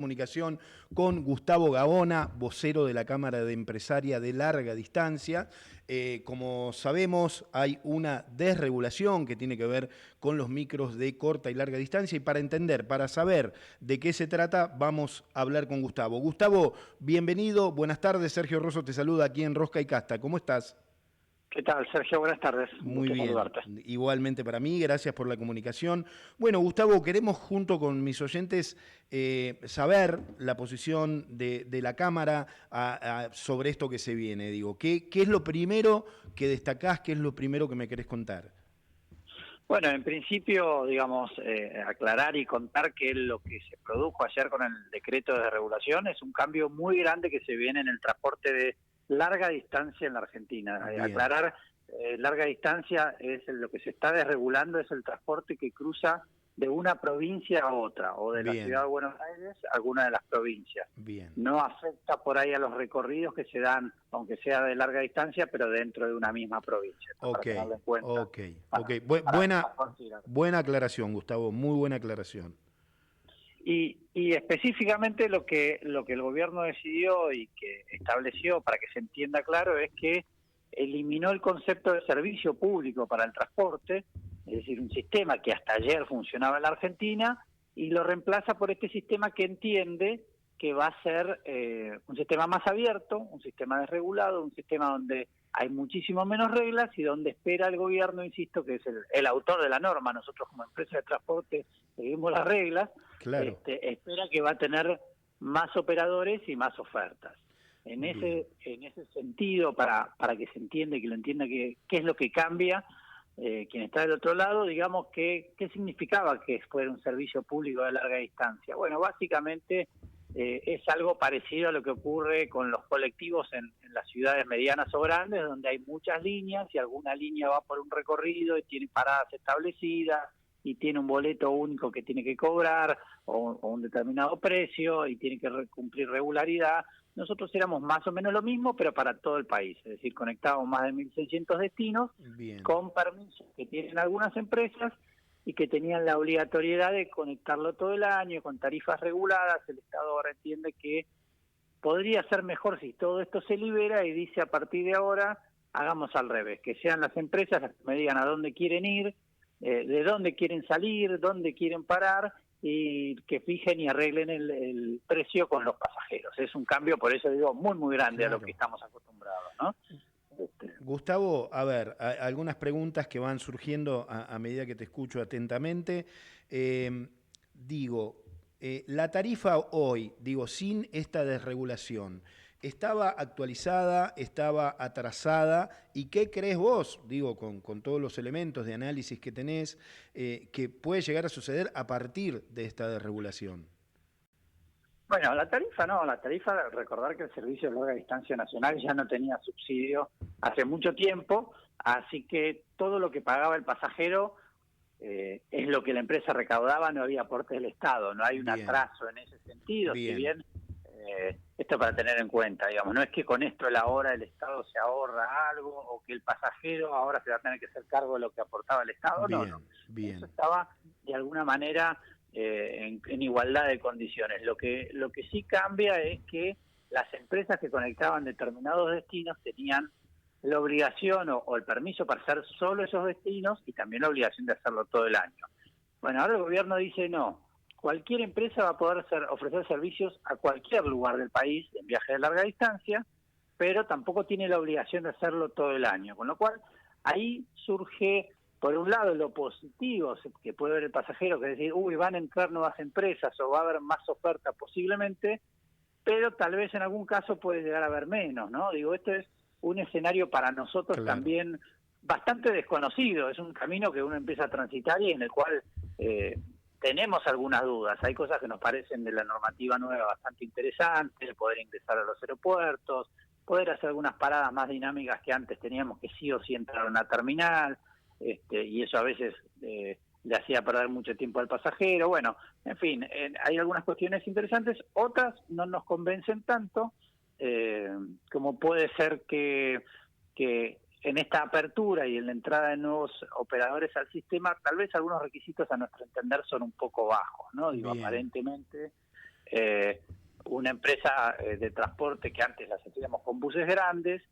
Comunicación con Gustavo Gaona, vocero de la Cámara de Empresaria de Larga Distancia. Como sabemos, hay una desregulación que tiene que ver con los micros de corta y larga distancia, y para entender, para saber de qué se trata, vamos a hablar con Gustavo. Gustavo, bienvenido, buenas tardes. Sergio Rosso te saluda aquí en Rosca y Casta. ¿Cómo estás? ¿Qué tal, Sergio? Buenas tardes. Un Muy gusto bien, saludarte. igualmente para mí, gracias por la comunicación. Bueno, Gustavo, queremos junto con mis oyentes saber la posición de la Cámara sobre esto que se viene. Digo, ¿qué es lo primero que destacás? ¿Qué es lo primero que me querés contar? Bueno, en principio, digamos, aclarar y contar que lo que se produjo ayer con el decreto de regulación es un cambio muy grande que se viene en el transporte de larga distancia en la Argentina. Aclarar, larga distancia es lo que se está desregulando, es el transporte que cruza de una provincia a otra, o de la ciudad de Buenos Aires a alguna de las provincias. Bien. No afecta por ahí a los recorridos que se dan, aunque sea de larga distancia, pero dentro de una misma provincia. Ok, Para tenerlo en cuenta. ok. Buena aclaración, Gustavo, muy buena aclaración. Y específicamente lo que el gobierno decidió y que estableció, para que se entienda claro, es que eliminó el concepto de servicio público para el transporte, es decir, un sistema que hasta ayer funcionaba en la Argentina, y lo reemplaza por este sistema que entiende que va a ser un sistema más abierto, un sistema desregulado, un sistema donde hay muchísimo menos reglas y donde espera el gobierno, insisto, que es el autor de la norma. Nosotros como empresa de transporte seguimos las reglas. Claro. Espera que va a tener más operadores y más ofertas. En ese sentido, para que se entienda y que lo entienda qué es lo que cambia, quien está del otro lado, digamos, qué significaba que fuera un servicio público de larga distancia. Bueno, básicamente es algo parecido a lo que ocurre con los colectivos en las ciudades medianas o grandes, donde hay muchas líneas y alguna línea va por un recorrido y tiene paradas establecidas y tiene un boleto único que tiene que cobrar o un determinado precio y tiene que cumplir regularidad. Nosotros éramos más o menos lo mismo, pero para todo el país, es decir, conectábamos más de 1.600 destinos. Bien. Con permisos que tienen algunas empresas y que tenían la obligatoriedad de conectarlo todo el año con tarifas reguladas. El Estado ahora entiende que podría ser mejor si todo esto se libera y dice, a partir de ahora hagamos al revés, que sean las empresas las que me digan a dónde quieren ir, de dónde quieren salir, dónde quieren parar, y que fijen y arreglen el precio con los pasajeros. Es un cambio, por eso digo, muy, muy grande. Claro. A lo que estamos acostumbrados, ¿no? Gustavo, a ver, algunas preguntas que van surgiendo a medida que te escucho atentamente. La tarifa hoy, sin esta desregulación, ¿estaba actualizada, estaba atrasada? ¿Y qué crees vos, con todos los elementos de análisis que tenés, que puede llegar a suceder a partir de esta desregulación? Bueno, la tarifa, recordar que el Servicio de Larga Distancia Nacional ya no tenía subsidio hace mucho tiempo, así que todo lo que pagaba el pasajero es lo que la empresa recaudaba, no había aporte del Estado, no hay un atraso en ese sentido. Si bien esto para tener en cuenta, digamos, no es que con esto ahora el Estado se ahorra algo o que el pasajero ahora se va a tener que hacer cargo de lo que aportaba el Estado, no. Eso estaba de alguna manera en igualdad de condiciones. Lo que sí cambia es que las empresas que conectaban determinados destinos tenían la obligación o el permiso para hacer solo esos destinos y también la obligación de hacerlo todo el año. Bueno, ahora el gobierno dice no, cualquier empresa va a poder ofrecer servicios a cualquier lugar del país en viaje de larga distancia, pero tampoco tiene la obligación de hacerlo todo el año, con lo cual ahí surge, por un lado, lo positivo que puede ver el pasajero, que es decir, van a entrar nuevas empresas o va a haber más oferta posiblemente, pero tal vez en algún caso puede llegar a haber menos, ¿no? Esto es un escenario para nosotros también bastante desconocido, es un camino que uno empieza a transitar y en el cual tenemos algunas dudas. Hay cosas que nos parecen de la normativa nueva bastante interesantes, poder ingresar a los aeropuertos, poder hacer algunas paradas más dinámicas que antes teníamos que sí o sí entrar a una terminal, y eso a veces le hacía perder mucho tiempo al pasajero. Bueno, en fin, hay algunas cuestiones interesantes, otras no nos convencen tanto, como puede ser que en esta apertura y en la entrada de nuevos operadores al sistema, tal vez algunos requisitos a nuestro entender son un poco bajos, ¿no? Aparentemente una empresa de transporte que antes las hacíamos con buses grandes,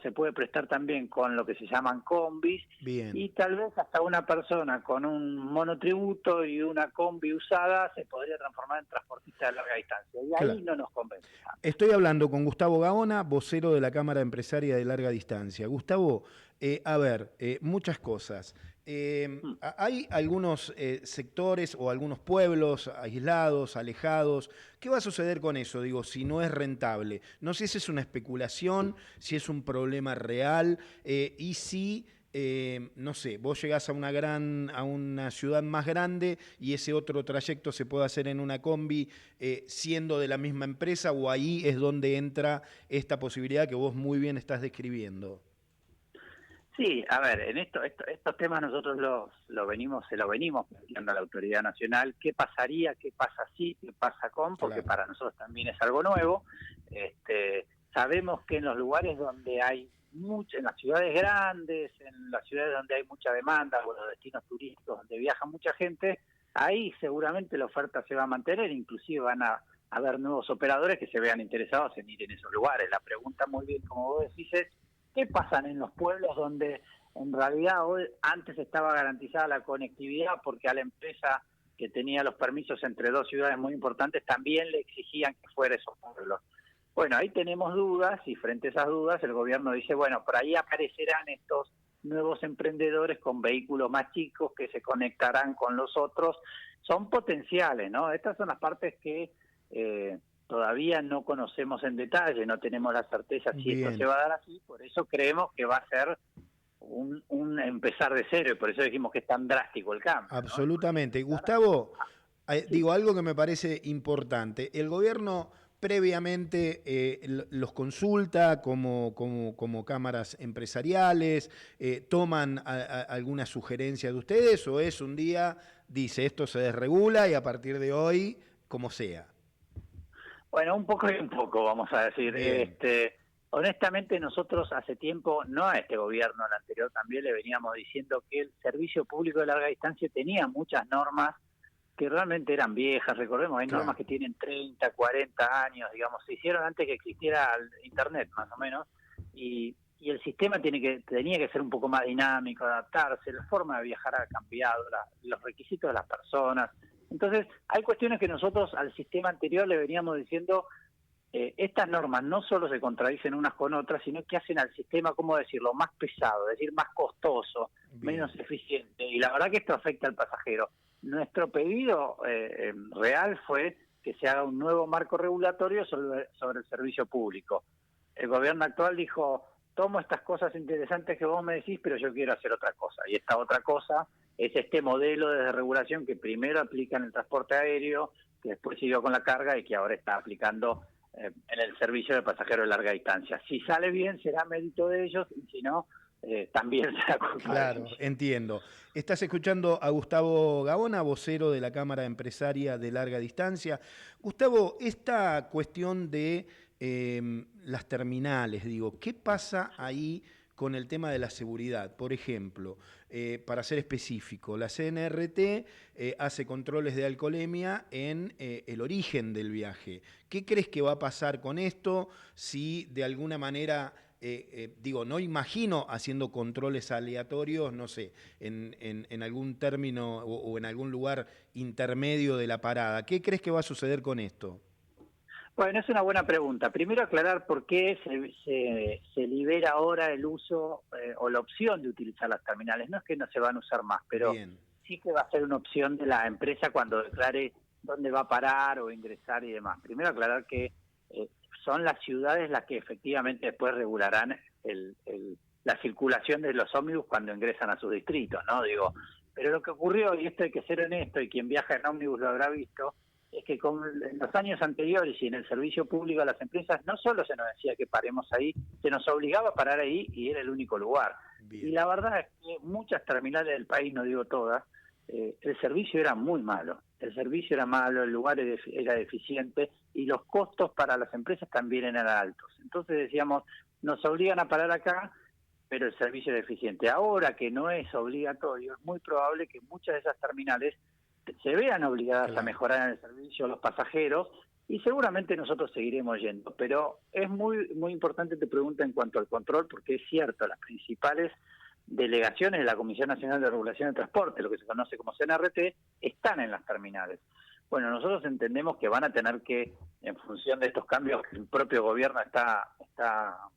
se puede prestar también con lo que se llaman combis, Bien. y tal vez hasta una persona con un monotributo y una combi usada se podría transformar en transportista de larga distancia, y ahí Claro. no nos convence. Estoy hablando con Gustavo Gaona, vocero de la Cámara Empresaria de Larga Distancia. Gustavo, a ver, muchas cosas. Hay algunos sectores o algunos pueblos aislados, alejados. ¿Qué va a suceder con eso? Digo, si no es rentable. No sé si es una especulación, si es un problema real y si... no sé, vos llegás a una ciudad más grande y ese otro trayecto se puede hacer en una combi siendo de la misma empresa, o ahí es donde entra esta posibilidad que vos muy bien estás describiendo. Sí, a ver, en estos temas nosotros se lo venimos planteando a la autoridad nacional. ¿Qué pasaría? ¿Qué pasa si? ¿Qué pasa con? Porque Claro. para nosotros también es algo nuevo. Sabemos que en los lugares donde hay en las ciudades grandes, en las ciudades donde hay mucha demanda, o los destinos turísticos donde viaja mucha gente, ahí seguramente la oferta se va a mantener, inclusive van a haber nuevos operadores que se vean interesados en ir en esos lugares. La pregunta, muy bien, como vos decís, es ¿qué pasan en los pueblos donde en realidad hoy antes estaba garantizada la conectividad porque a la empresa que tenía los permisos entre dos ciudades muy importantes también le exigían que fuera esos pueblos? Bueno, ahí tenemos dudas, y frente a esas dudas el gobierno dice, bueno, por ahí aparecerán estos nuevos emprendedores con vehículos más chicos que se conectarán con los otros. Son potenciales, ¿no? Estas son las partes que todavía no conocemos en detalle, no tenemos la certeza si esto se Bien. va a dar así, por eso creemos que va a ser un empezar de cero, y por eso dijimos que es tan drástico el cambio, ¿no? Porque Absolutamente. empezar Gustavo, sí. digo algo que me parece importante. El gobierno previamente los consulta como cámaras empresariales, toman alguna sugerencia de ustedes, o es un día, dice, esto se desregula y a partir de hoy, como sea. Bueno, un poco y un poco, vamos a decir. Bien, Honestamente, nosotros hace tiempo, no a este gobierno, al anterior también, le veníamos diciendo que el servicio público de larga distancia tenía muchas normas que realmente eran viejas. Recordemos, hay normas claro. que tienen 30, 40 años, digamos, se hicieron antes que existiera el Internet, más o menos, y el sistema tenía que ser un poco más dinámico, adaptarse, la forma de viajar ha cambiado, los requisitos de las personas. Entonces, hay cuestiones que nosotros al sistema anterior le veníamos diciendo, estas normas no solo se contradicen unas con otras, sino que hacen al sistema, ¿cómo decirlo?, más pesado, es decir, más costoso, Bien. menos eficiente. Y la verdad que esto afecta al pasajero. Nuestro pedido real fue que se haga un nuevo marco regulatorio sobre el servicio público. El gobierno actual dijo, tomo estas cosas interesantes que vos me decís, pero yo quiero hacer otra cosa. Y esta otra cosa es este modelo de desregulación que primero aplica en el transporte aéreo, que después siguió con la carga y que ahora está aplicando en el servicio de pasajeros de larga distancia. Si sale bien, será mérito de ellos, y si no, también será culpa de Claro, ellos. entiendo. Estás escuchando a Gustavo Gaona, vocero de la Cámara Empresaria de Larga Distancia. Gustavo, esta cuestión de las terminales, digo, ¿qué pasa ahí con el tema de la seguridad? Por ejemplo, para ser específico, la CNRT hace controles de alcoholemia en el origen del viaje. ¿Qué crees que va a pasar con esto si de alguna manera... digo, no imagino haciendo controles aleatorios, no sé, en algún término o en algún lugar intermedio de la parada? ¿Qué crees que va a suceder con esto? Bueno, es una buena pregunta. Primero aclarar por qué se libera ahora el uso o la opción de utilizar las terminales. No es que no se van a usar más, pero Bien, sí que va a ser una opción de la empresa cuando declare dónde va a parar o ingresar y demás. Primero aclarar que son las ciudades las que efectivamente después regularán la circulación de los ómnibus cuando ingresan a sus distritos, ¿no? Digo, pero lo que ocurrió, y esto hay que ser honesto, y quien viaja en ómnibus lo habrá visto, es que en los años anteriores y en el servicio público a las empresas no solo se nos decía que paremos ahí, se nos obligaba a parar ahí y era el único lugar. Y bien, la verdad es que muchas terminales del país, no digo todas, el servicio era muy malo. El servicio era malo, el lugar era deficiente y los costos para las empresas también eran altos. Entonces decíamos, nos obligan a parar acá, pero el servicio es deficiente. Ahora que no es obligatorio, es muy probable que muchas de esas terminales se vean obligadas Claro. a mejorar el servicio a los pasajeros, y seguramente nosotros seguiremos yendo. Pero es muy importante tu pregunta en cuanto al control, porque es cierto, las principales delegaciones de la Comisión Nacional de Regulación de Transporte, lo que se conoce como CNRT, están en las terminales. Bueno, nosotros entendemos que van a tener que, en función de estos cambios que el propio gobierno está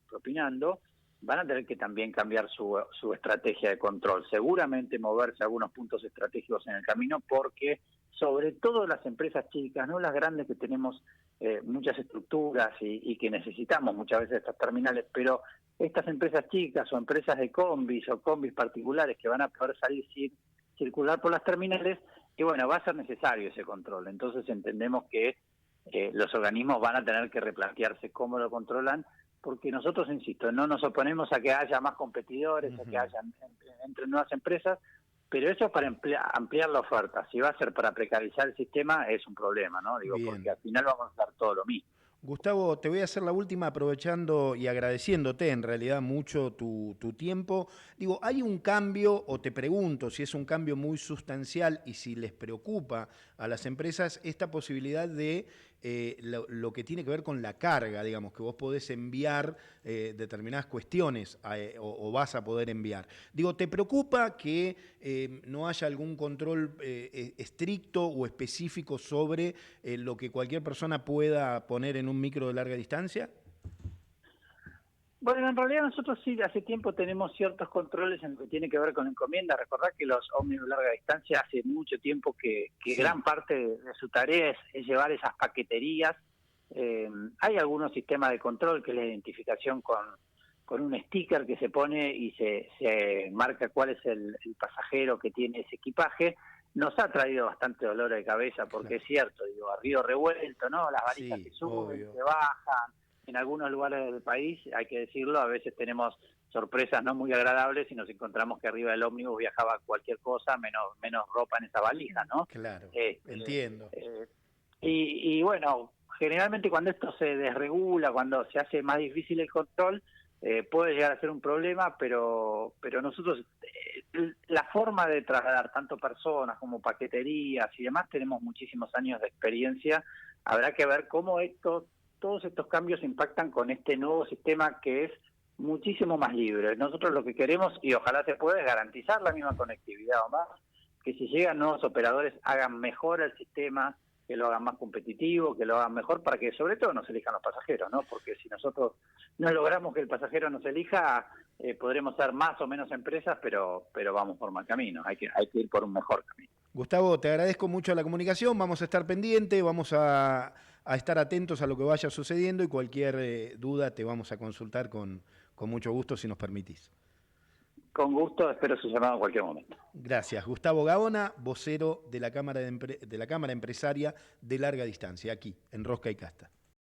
propinando, van a tener que también cambiar su estrategia de control. Seguramente moverse a algunos puntos estratégicos en el camino, porque sobre todo las empresas chicas, no las grandes que tenemos muchas estructuras y que necesitamos muchas veces estas terminales, pero estas empresas chicas o empresas de combis o combis particulares que van a poder salir sin circular por las terminales, y bueno, va a ser necesario ese control. Entonces entendemos que los organismos van a tener que replantearse cómo lo controlan, porque nosotros, insisto, no nos oponemos a que haya más competidores, a que haya entre nuevas empresas, pero eso es para ampliar la oferta. Si va a ser para precarizar el sistema, es un problema, ¿no? Digo, Bien. porque al final vamos a dar todo lo mismo. Gustavo, te voy a hacer la última aprovechando y agradeciéndote en realidad mucho tu tiempo. Digo, ¿hay un cambio, o te pregunto si es un cambio muy sustancial y si les preocupa a las empresas esta posibilidad de lo que tiene que ver con la carga, digamos, que vos podés enviar determinadas cuestiones o vas a poder enviar? Digo, ¿te preocupa que no haya algún control estricto o específico sobre lo que cualquier persona pueda poner en un micro de larga distancia? Bueno, en realidad nosotros sí, hace tiempo tenemos ciertos controles en lo que tiene que ver con encomiendas. Recordad que los ómnibus de larga distancia hace mucho tiempo que Sí. gran parte de su tarea es llevar esas paqueterías. Hay algunos sistemas de control, que es la identificación con un sticker que se pone y se marca cuál es el pasajero que tiene ese equipaje. Nos ha traído bastante dolor de cabeza, porque Claro. es cierto, digo, a río revuelto, ¿no? Las valijas Sí, que suben, obvio. que bajan. En algunos lugares del país, hay que decirlo, a veces tenemos sorpresas no muy agradables y nos encontramos que arriba del ómnibus viajaba cualquier cosa, menos ropa en esa valija, ¿no? Claro, Este, entiendo. y bueno, generalmente cuando esto se desregula, cuando se hace más difícil el control, puede llegar a ser un problema, pero nosotros, la forma de trasladar tanto personas como paqueterías y demás, tenemos muchísimos años de experiencia. Habrá que ver cómo todos estos cambios impactan con este nuevo sistema, que es muchísimo más libre. Nosotros lo que queremos, y ojalá se pueda, es garantizar la misma conectividad o más, que si llegan nuevos operadores hagan mejor el sistema, que lo hagan más competitivo, que lo hagan mejor, para que sobre todo nos elijan los pasajeros, ¿no? Porque si nosotros no logramos que el pasajero nos elija, podremos ser más o menos empresas, pero vamos por mal camino. Hay que ir por un mejor camino. Gustavo, te agradezco mucho la comunicación, vamos a estar pendientes, vamos a estar atentos a lo que vaya sucediendo y cualquier duda te vamos a consultar con mucho gusto si nos permitís. Con gusto, espero su llamado en cualquier momento. Gracias. Gustavo Gaona, vocero de la Cámara Empresaria de Larga Distancia, aquí en Rosca y Casta.